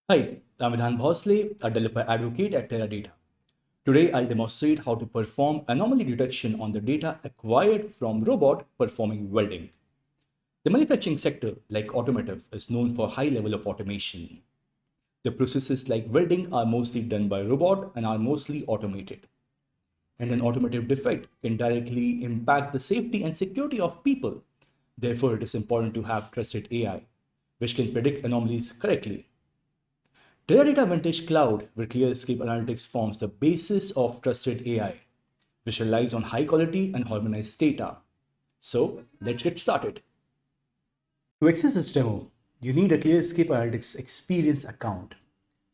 Hi, I'm Vidhan Bhosle, a developer advocate at Teradata. Today, I'll demonstrate how to perform anomaly detection on the data acquired from robot performing welding. The manufacturing sector, like automotive, is known for high level of automation. The processes like welding are mostly done by robot and are mostly automated. And an automotive defect can directly impact the safety and security of people. Therefore, it is important to have trusted AI, which can predict anomalies correctly. Teradata VantageCloud with ClearScape Analytics forms the basis of trusted AI, which relies on high quality and harmonized data. So let's get started. To access this demo, you need a ClearScape Analytics Experience account.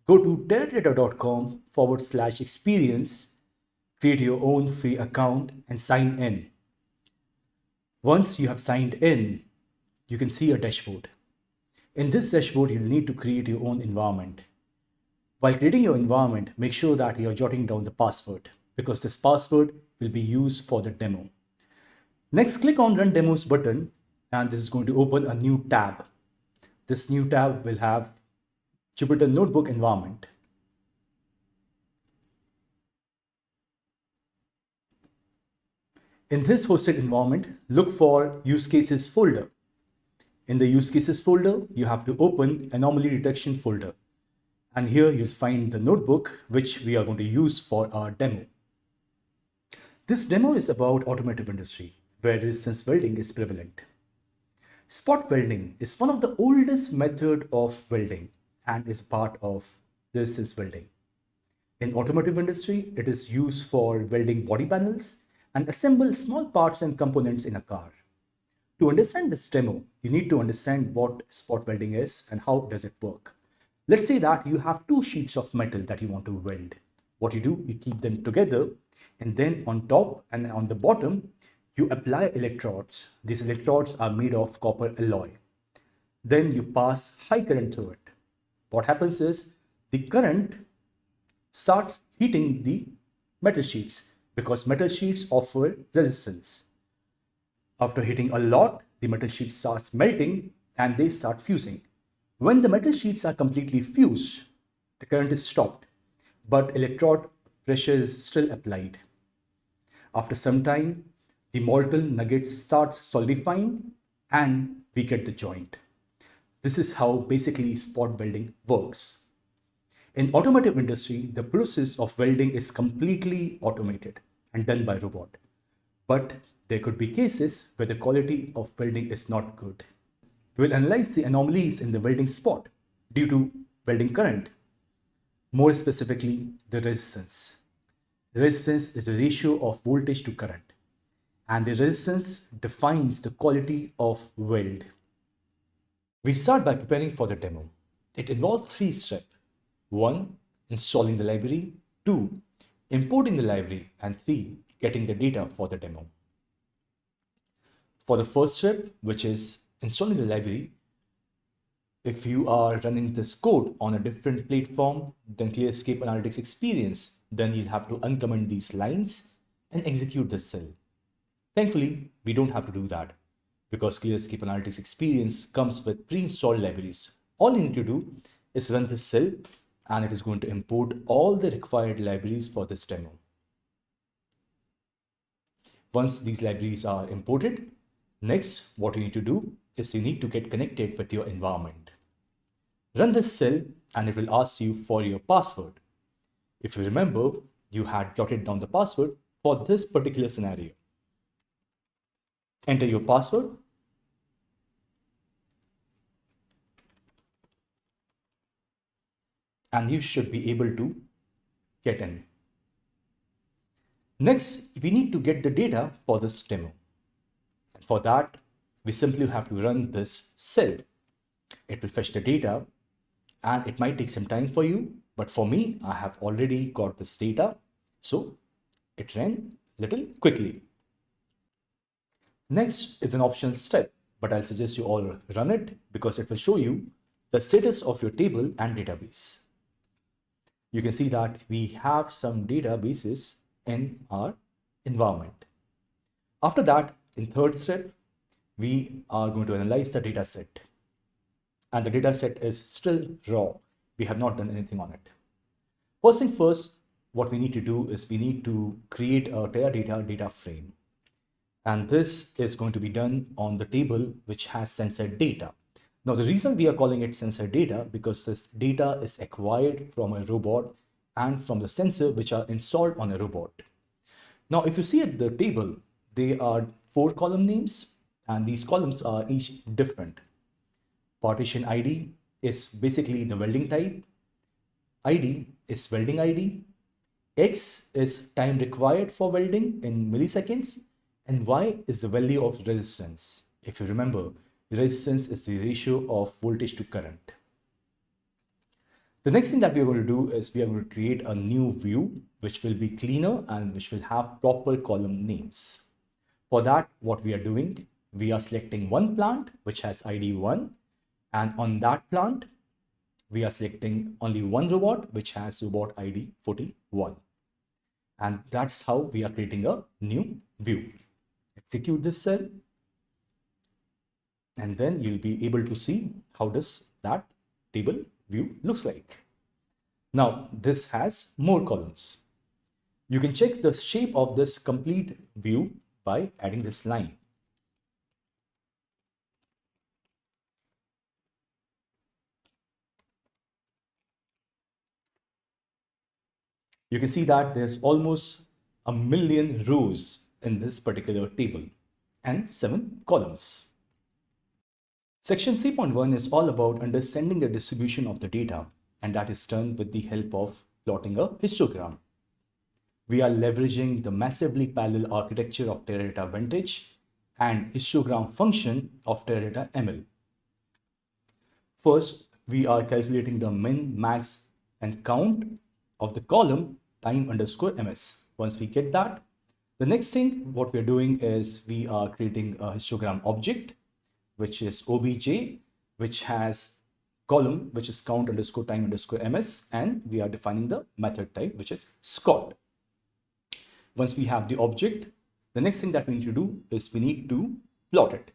Go to teradata.com/experience, create your own free account, and sign in. Once you have signed in, you can see a dashboard. In this dashboard, you'll need to create your own environment. While creating your environment, make sure that you're jotting down the password because this password will be used for the demo. Next, click on Run Demos button and this is going to open a new tab. This new tab will have Jupyter Notebook environment. In this hosted environment, look for Use Cases folder. In the Use Cases folder, you have to open Anomaly Detection folder. And here you'll find the notebook which we are going to use for our demo. This demo is about automotive industry, where resistance welding is prevalent. Spot welding is one of the oldest method of welding and is part of resistance welding. In automotive industry, it is used for welding body panels and assemble small parts and components in a car. To understand this demo, you need to understand what spot welding is and how does it work. Let's say that you have two sheets of metal that you want to weld. What you do, you keep them together and then on top and on the bottom, you apply electrodes. These electrodes are made of copper alloy. Then you pass high current through it. What happens is the current starts heating the metal sheets because metal sheets offer resistance. After heating a lot, the metal sheet starts melting and they start fusing. When the metal sheets are completely fused, the current is stopped, but electrode pressure is still applied. After some time, the molten nugget starts solidifying and we get the joint. This is how basically spot welding works. In automotive industry, the process of welding is completely automated and done by robot. But there could be cases where the quality of welding is not good. We will analyze the anomalies in the welding spot due to welding current. More specifically, the resistance. The resistance is the ratio of voltage to current, and the resistance defines the quality of weld. We start by preparing for the demo. It involves 3 steps. 1. Installing the library. 2. Importing the library. And 3. Getting the data for the demo. For the first step, which is installing the library, if you are running this code on a different platform than ClearScape Analytics Experience, then you'll have to uncomment these lines and execute this cell. Thankfully, we don't have to do that because ClearScape Analytics Experience comes with pre-installed libraries. All you need to do is run this cell and it is going to import all the required libraries for this demo. Once these libraries are imported, next, what you need to do is you need to get connected with your environment. Run this cell and it will ask you for your password. If you remember, you had jotted down the password for this particular scenario. Enter your password. And you should be able to get in. Next, we need to get the data for this demo. And for that, we simply have to run this cell. It will fetch the data and it might take some time for you, but for me, I have already got this data. So it ran a little quickly. Next is an optional step, but I'll suggest you all run it because it will show you the status of your table and database. You can see that we have some databases in our environment. After that, in third step, we are going to analyze the data set. And the data set is still raw. We have not done anything on it. First thing first, what we need to do is we need to create a Teradata data frame. And this is going to be done on the table which has sensor data. Now, the reason we are calling it sensor data because this data is acquired from a robot and from the sensor which are installed on a robot. Now, if you see at the table, they are 4 column names and these columns are each different. Partition ID is basically the welding type. ID is welding ID. X is time required for welding in milliseconds, and Y is the value of resistance. If you remember, resistance is the ratio of voltage to current. The next thing that we are going to do is we are going to create a new view which will be cleaner and which will have proper column names. For that, what we are doing, we are selecting one plant which has ID 1, and on that plant, we are selecting only one robot which has robot ID 41. And that's how we are creating a new view. Execute this cell. And then you'll be able to see how does that table view looks like. Now, this has more columns. You can check the shape of this complete view by adding this line. You can see that there's almost 1,000,000 rows in this particular table and 7 columns. Section 3.1 is all about understanding the distribution of the data, and that is done with the help of plotting a histogram. We are leveraging the massively parallel architecture of Teradata Vantage and histogram function of Teradata ML. First, we are calculating the min, max, and count of the column time underscore ms. Once we get that, the next thing what we are doing is we are creating a histogram object, which is obj, which has column which is count underscore time underscore ms, and we are defining the method type which is scott. Once we have the object, the next thing that we need to do is we need to plot it.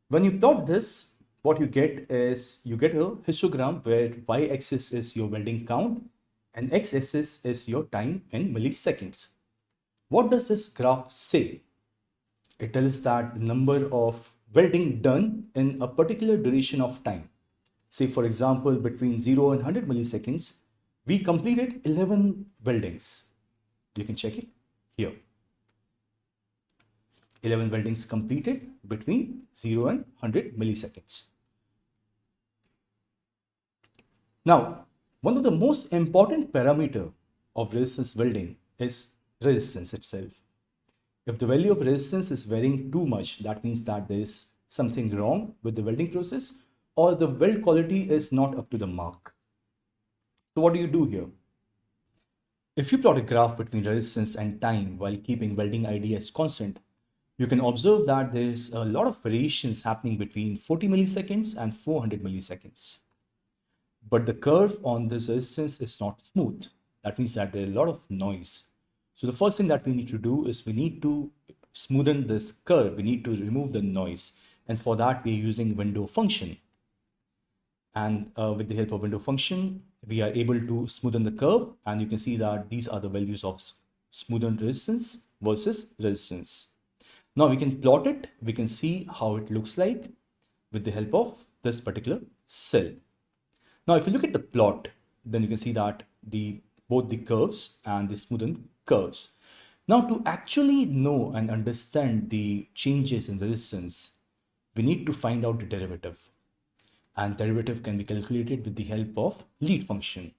When you plot this, what you get is you get a histogram where y-axis is your welding count and x-axis is your time in milliseconds. What does this graph say? It tells that the number of welding done in a particular duration of time. Say for example, between 0 and 100 milliseconds, we completed 11 weldings. You can check it here. 11 weldings completed between 0 and 100 milliseconds. Now, one of the most important parameter of resistance welding is resistance itself. If the value of resistance is varying too much, that means that there is something wrong with the welding process or the weld quality is not up to the mark. So what do you do here? If you plot a graph between resistance and time while keeping welding ID as constant, you can observe that there is a lot of variations happening between 40 milliseconds and 400 milliseconds. But the curve on this resistance is not smooth. That means that there is a lot of noise. So the first thing that we need to do is we need to smoothen this curve. We need to remove the noise. And for that, we are using window function. And with the help of window function, we are able to smoothen the curve. And you can see that these are the values of smoothened resistance versus resistance. Now we can plot it. We can see how it looks like with the help of this particular cell. Now, if you look at the plot, then you can see that both the curves and the smoothened curves. Now, to actually know and understand the changes in resistance, we need to find out the derivative. And derivative can be calculated with the help of lead function.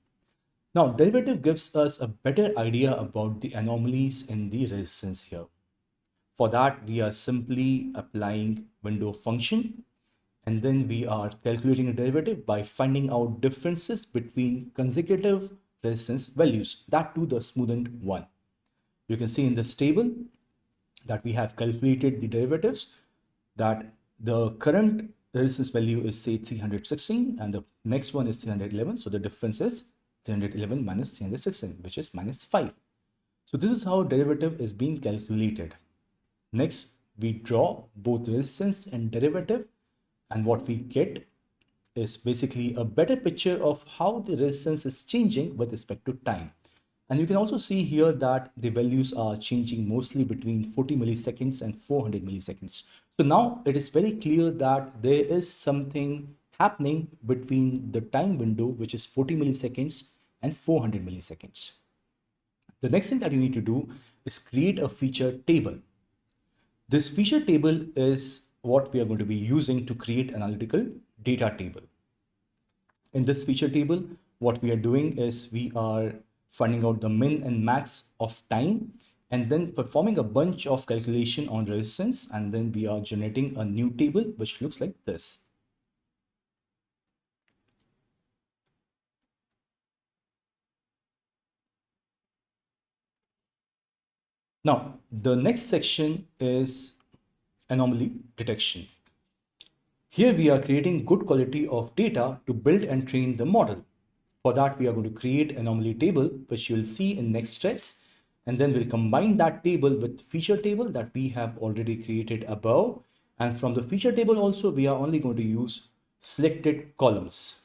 Now, derivative gives us a better idea about the anomalies in the resistance here. For that, we are simply applying window function. And then we are calculating a derivative by finding out differences between consecutive resistance values, that too the smoothened one. You can see in this table that we have calculated the derivatives, that the current resistance value is say 316 and the next one is 311. So the difference is 311 minus 316, which is minus 5. So this is how derivative is being calculated. Next, we draw both resistance and derivative. And what we get is basically a better picture of how the resistance is changing with respect to time. And you can also see here that the values are changing mostly between 40 milliseconds and 400 milliseconds. So now it is very clear that there is something happening between the time window, which is 40 milliseconds and 400 milliseconds. The next thing that you need to do is create a feature table. This feature table is what we are going to be using to create analytical data table. In this feature table, what we are doing is we are finding out the min and max of time and then performing a bunch of calculation on resistance, and then we are generating a new table which looks like this. Now, the next section is anomaly detection. Here we are creating good quality of data to build and train the model. For that, we are going to create anomaly table, which you'll see in next steps. And then we'll combine that table with feature table that we have already created above. And from the feature table also, we are only going to use selected columns.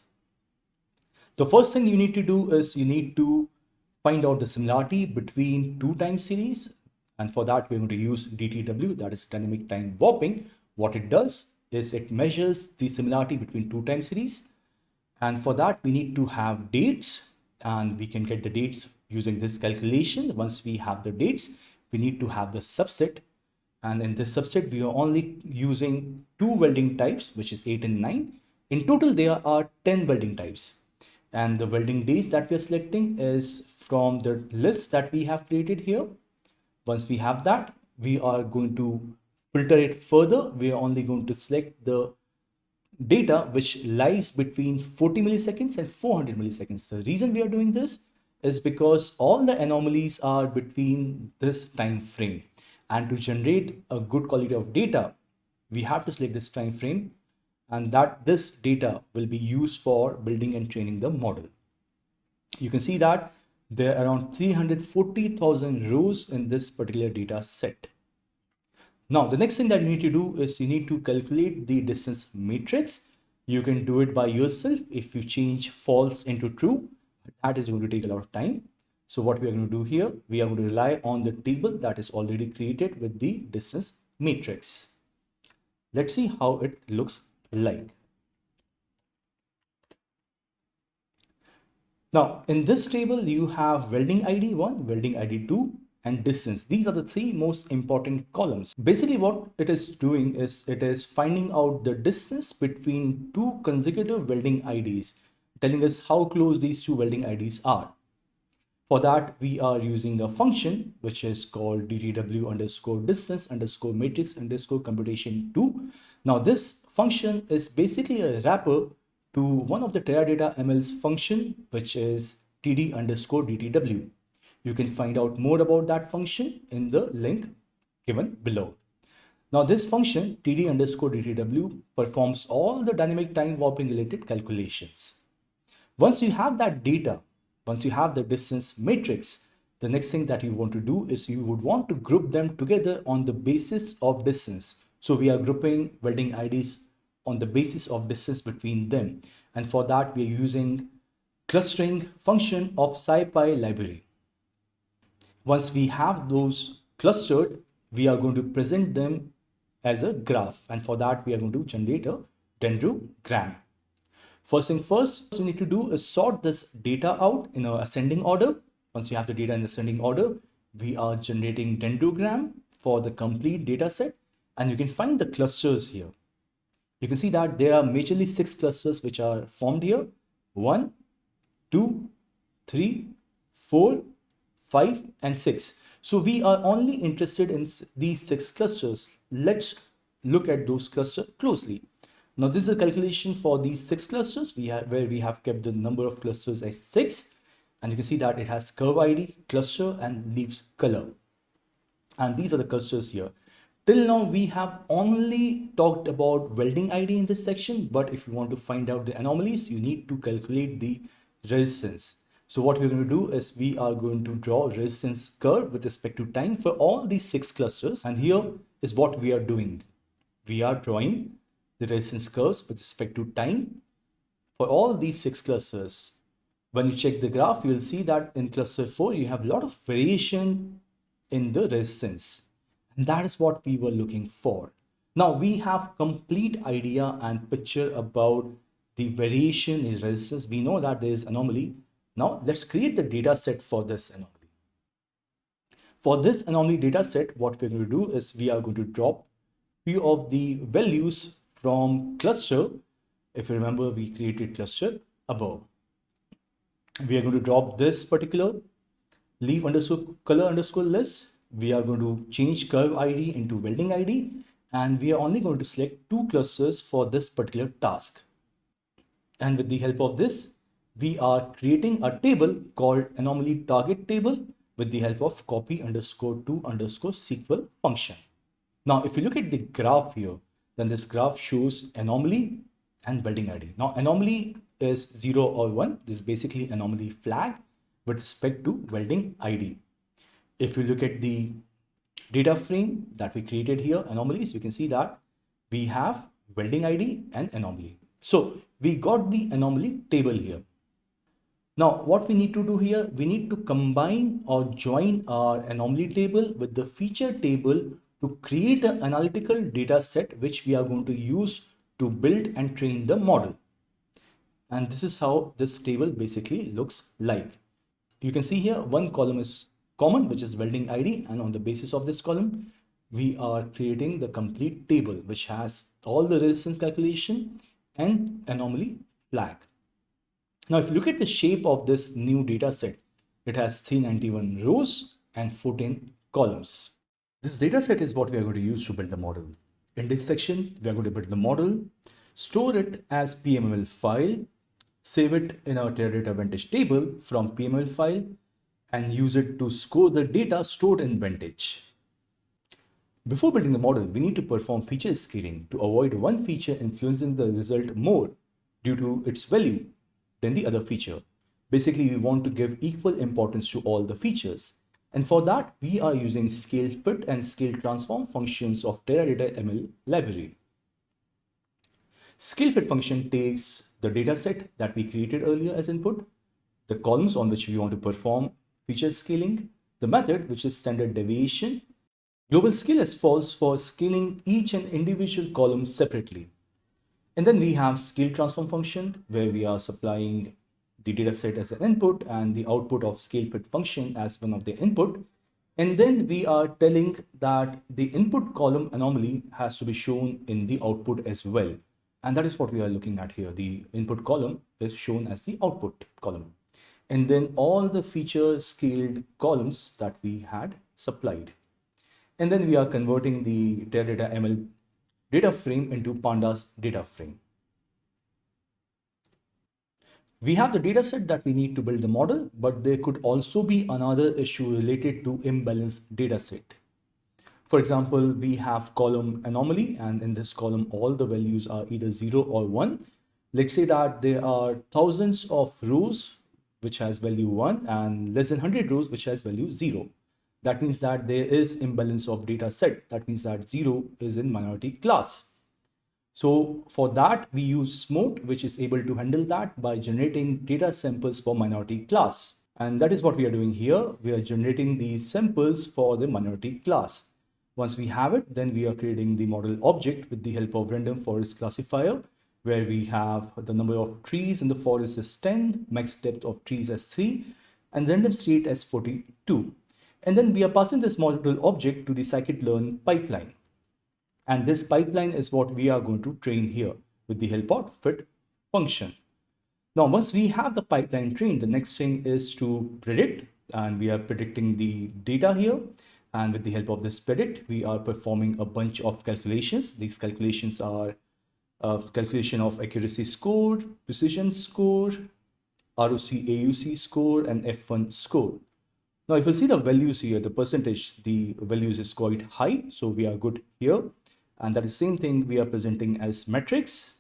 The first thing you need to do is you need to find out the similarity between two time series. And for that, we're going to use DTW, that is dynamic time warping. What it does is it measures the similarity between two time series. And for that, we need to have dates, and we can get the dates using this calculation. Once we have the dates, we need to have the subset. And in this subset, we are only using two welding types, which is 8 and 9. In total, there are 10 welding types. And the welding days that we are selecting is from the list that we have created here. Once we have that, we are going to filter it further. We are only going to select the data which lies between 40 milliseconds and 400 milliseconds. The reason we are doing this is because all the anomalies are between this time frame. And to generate a good quality of data, we have to select this time frame, and that this data will be used for building and training the model. You can see that there are around 340,000 rows in this particular data set. Now, the next thing that you need to do is you need to calculate the distance matrix. You can do it by yourself if you change false into true. That is going to take a lot of time. So what we are going to do here, we are going to rely on the table that is already created with the distance matrix. Let's see how it looks like. Now, in this table, you have welding ID 1, welding ID 2, and distance. These are the three most important columns. Basically, what it is doing is it is finding out the distance between two consecutive welding IDs, telling us how close these two welding IDs are. For that, we are using a function which is called DTW underscore distance underscore matrix underscore computation 2. Now, this function is basically a wrapper to one of the Teradata ML's function, which is TD underscore DTW. You can find out more about that function in the link given below. Now, this function TD underscore DTW performs all the dynamic time warping related calculations. Once you have that data, once you have the distance matrix, the next thing that you want to do is you would want to group them together on the basis of distance. So we are grouping welding IDs on the basis of distance between them. And for that, we are using clustering function of SciPy library. Once we have those clustered, we are going to present them as a graph. And for that, we are going to generate a dendrogram. First thing first, you need to do is sort this data out in an ascending order. Once you have the data in ascending order, we are generating dendrogram for the complete data set, and you can find the clusters here. You can see that there are majorly 6 clusters which are formed here. 1, 2, 3, 4, 5, and 6. So we are only interested in these 6 clusters. Let's look at those clusters closely. Now, this is a calculation for these 6 clusters where we have kept the number of clusters as 6. And you can see that it has curve ID, cluster, and leaves color. And these are the clusters here. Till now, we have only talked about welding ID in this section. But if you want to find out the anomalies, you need to calculate the resistance. So what we're going to do is we are going to draw resistance curve with respect to time for all these 6 clusters. And here is what we are doing. We are drawing the resistance curves with respect to time. For all these 6 clusters, when you check the graph, you'll see that in cluster 4, you have a lot of variation in the resistance. And that is what we were looking for. Now we have complete idea and picture about the variation in resistance. We know that there is anomaly. Now let's create the data set for this anomaly. For this anomaly data set, what we're going to do is we are going to drop few of the values from cluster. If you remember, we created cluster above. We are going to drop this particular leaf underscore color underscore list. We are going to change curve ID into welding ID, and we are only going to select 2 clusters for this particular task. And with the help of this, we are creating a table called anomaly target table with the help of copy underscore to underscore SQL function. Now, if you look at the graph here, then this graph shows anomaly and welding ID. Now, anomaly is 0 or 1. This is basically anomaly flag with respect to welding ID. If you look at the data frame that we created here, anomalies, you can see that we have welding ID and anomaly. So we got the anomaly table here. Now, what we need to do here, we need to combine or join our anomaly table with the feature table to create an analytical data set which we are going to use to build and train the model. And this is how this table basically looks like. You can see here one column is common, which is welding ID, and on the basis of this column, we are creating the complete table which has all the resistance calculation and anomaly flag. Now, if you look at the shape of this new data set, it has 391 rows and 14 columns. This data set is what we are going to use to build the model. In this section, we are going to build the model, store it as PMML file, save it in our Teradata Vantage table from PMML file, and use it to score the data stored in Vantage. Before building the model, we need to perform feature scaling to avoid one feature influencing the result more due to its value than the other feature. Basically, we want to give equal importance to all the features. And for that, we are using scale fit and scale transform functions of Teradata ML library. Scale fit function takes the data set that we created earlier as input, the columns on which we want to perform feature scaling, the method which is standard deviation, global scale as false for scaling each and individual column separately. And then we have scale transform function where we are supplying the data set as an input and the output of scale fit function as one of the input. And then we are telling that the input column anomaly has to be shown in the output as well. And that is what we are looking at here. The input column is shown as the output column. And then all the feature scaled columns that we had supplied. And then we are converting the Teradata ML data frame into Pandas data frame. We have the data set that we need to build the model, but there could also be another issue related to imbalanced data set. For example, we have column anomaly, and in this column, all the values are either 0 or 1. Let's say that there are thousands of rows which has value 1 and less than 100 rows which has value 0. That means that there is imbalance of data set. That means that 0 is in minority class. So for that, we use Smote, which is able to handle that by generating data samples for minority class. And that is what we are doing here. We are generating these samples for the minority class. Once we have it, then we are creating the model object with the help of random forest classifier, where we have the number of trees in the forest is 10, max depth of trees as 3, and random state as 42. And then we are passing this model object to the scikit-learn pipeline. And this pipeline is what we are going to train here with the help of fit function. Now, once we have the pipeline trained, the next thing is to predict, and we are predicting the data here. And with the help of this predict, we are performing a bunch of calculations. These calculations are calculation of accuracy score, precision score, ROC AUC score, and F1 score. Now, if you see the values here, the percentage, the values is quite high. So we are good here. And that is the same thing we are presenting as metrics.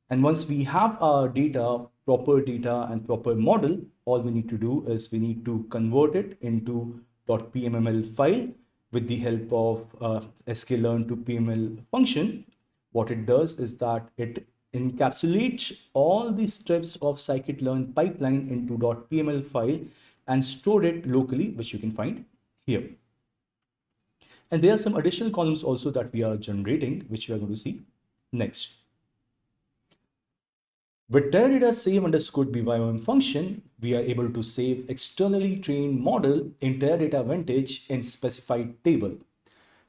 And once we have our data and proper model, all we need to do is we need to convert it into .pmml file with the help of sklearn to PML function. What it does is that it encapsulates all the steps of scikit-learn pipeline into .pml file and store it locally, which you can find here. And there are some additional columns also that we are generating, which we are going to see next. With Teradata save underscore BYOM function, we are able to save externally trained model in Teradata Vantage in specified table.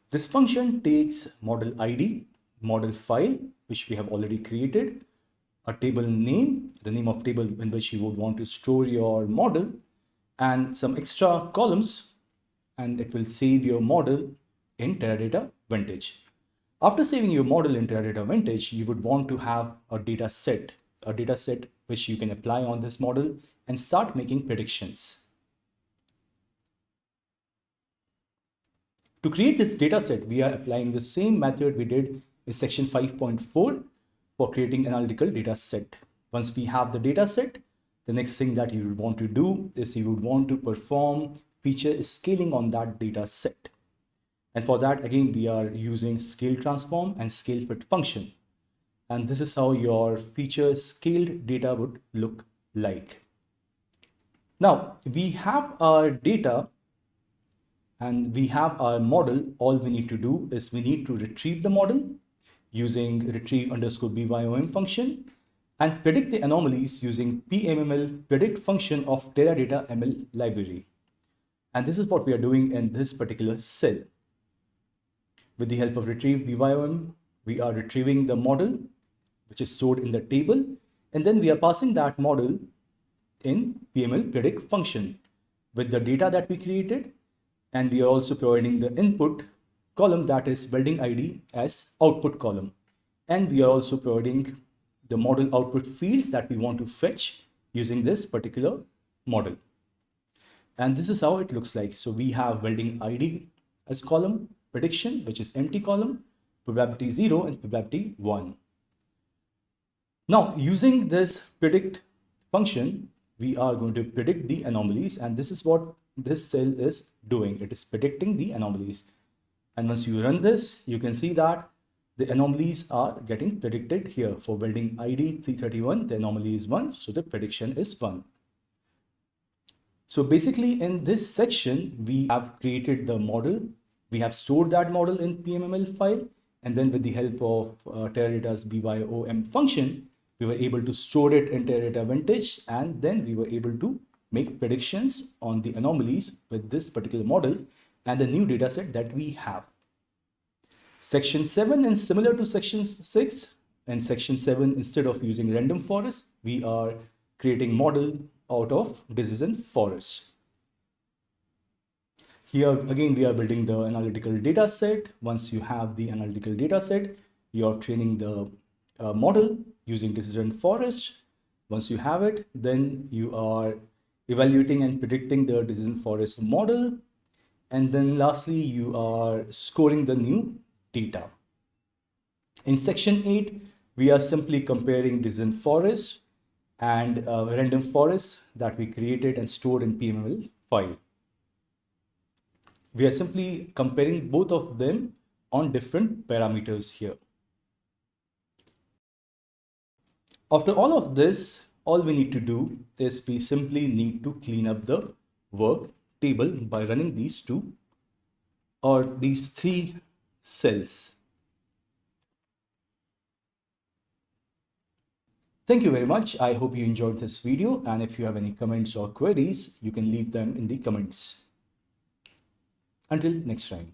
This function takes model ID, model file, which we have already created, a table name, the name of table in which you would want to store your model, and some extra columns, and it will save your model in Teradata Vantage. After saving your model in Teradata Vantage, you would want to have a data set which you can apply on this model and start making predictions. To create this dataset, we are applying the same method we did in section 5.4 for creating analytical dataset. Once we have the dataset, the next thing that you would want to do is you would want to perform feature scaling on that dataset. And for that, again, we are using scale transform and scale fit function. And this is how your feature scaled data would look like. Now, we have our data and we have our model. All we need to do is we need to retrieve the model using retrieve underscore BYOM function and predict the anomalies using PMML predict function of Teradata ML library. And this is what we are doing in this particular cell. With the help of retrieve BYOM, we are retrieving the model, which is stored in the table, and then we are passing that model in PML predict function with the data that we created, and we are also providing the input column, that is welding ID, as output column, and we are also providing the model output fields that we want to fetch using this particular model. And this is how it looks like. So we have welding ID as column, prediction, which is empty column, probability 0 and probability 1. Now, using this predict function, we are going to predict the anomalies, and this is what this cell is doing. It is predicting the anomalies. And once you run this, you can see that the anomalies are getting predicted here. For welding ID 331, the anomaly is 1, so the prediction is 1. So basically in this section, we have created the model. We have stored that model in PMML file, and then with the help of Teradata's BYOM function, we were able to store it in Teradata Vantage, and then we were able to make predictions on the anomalies with this particular model and the new dataset that we have. Section 7 is similar to section 6. In section 7, instead of using random forest, we are creating model out of decision forest. Here again, we are building the analytical data set. Once you have the analytical data set, you are training the model using decision forest. Once you have it, then you are evaluating and predicting the decision forest model. And then lastly, you are scoring the new data. In section 8, we are simply comparing decision forest and random forest that we created and stored in PMML file. We are simply comparing both of them on different parameters here. After all of this, all we need to do is we simply need to clean up the work table by running these two or these three cells. Thank you very much. I hope you enjoyed this video, and if you have any comments or queries, you can leave them in the comments. Until next time.